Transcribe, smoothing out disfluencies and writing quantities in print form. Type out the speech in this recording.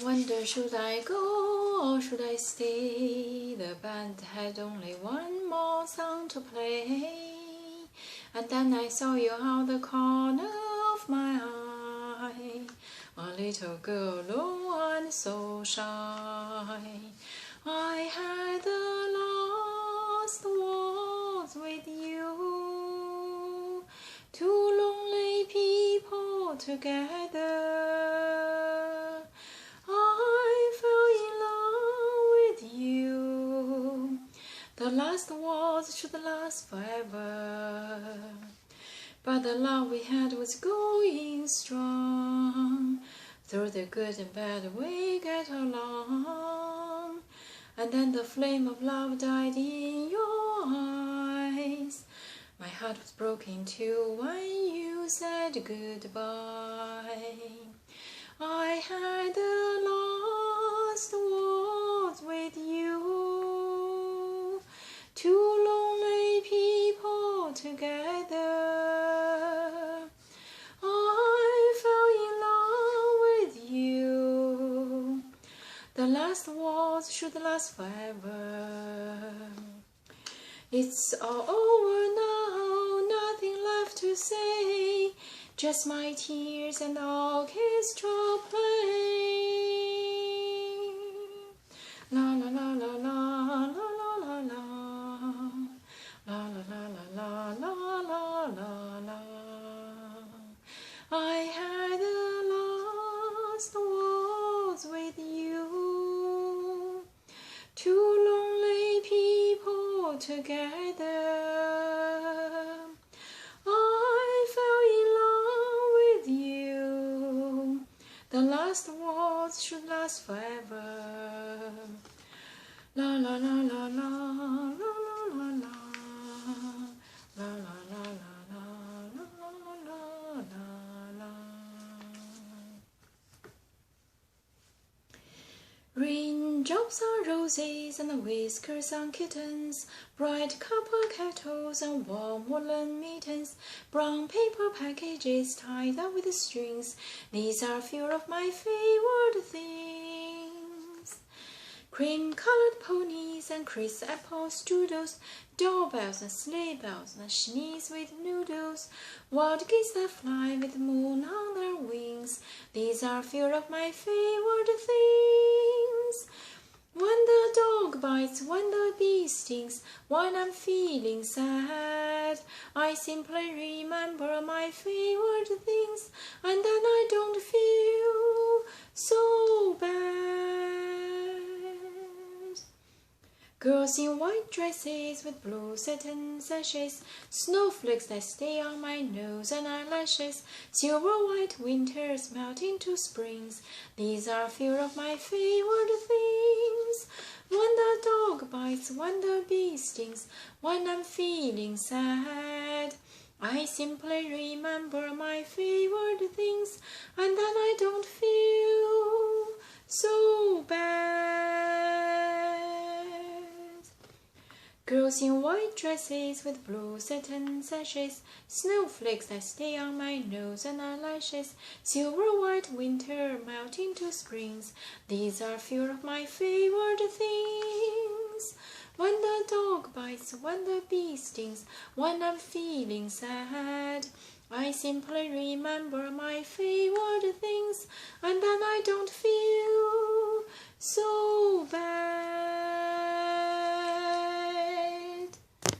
wonder, should I go or should I stay? The band had only one more song to play. And then I saw you out the corner of my eye, a little girl alone and so shy. I had the last waltz with you, two lonely people together. The last waltz should last forever, but the love we had was going strong. Through the good and bad we get along, and then the flame of love died in your eyes. My heart was broken too when you said goodbye. I had the last waltz with you, two lonely people together. I fell in love with you. The last waltz should last forever. It's all over now, nothing left to say, just my tears and the orchestra playing. La la la la la la la la la la la la la la la la. I had the last waltz with you, two lonely people together. I fell in love with you. The last waltz should last forever. La la la la la la la la la la la la la la la la. Raindrops on roses and whiskers on kittens, bright copper kettles and warm woolen mittens, brown paper packages tied up with strings. These are a few of my favorite things. Cream-colored ponies and crisp apple strudels, doorbells and sleigh bells and schnees with noodles, wild geese that fly with the moon on their wings. These are a few of my favorite things. When the dog bites, when the bee stings, when I'm feeling sad, I simply remember my favorite things, and then I don't feel so bad. Girls in white dresses with blue satin sashes, snowflakes that stay on my nose and eyelashes, silver white winters melt into springs. These are a few of my favorite things. When the dog bites, when the bee stings, when I'm feeling sad, I simply remember my favorite things, and then I don't feel so bad. Girls in white dresses with blue satin sashes, snowflakes that stay on my nose and eyelashes, silver white winter melt into springs. These are a few of my favorite things. When the dog bites, when the bee stings, when I'm feeling sad, I simply remember my favorite things, and then I don't feel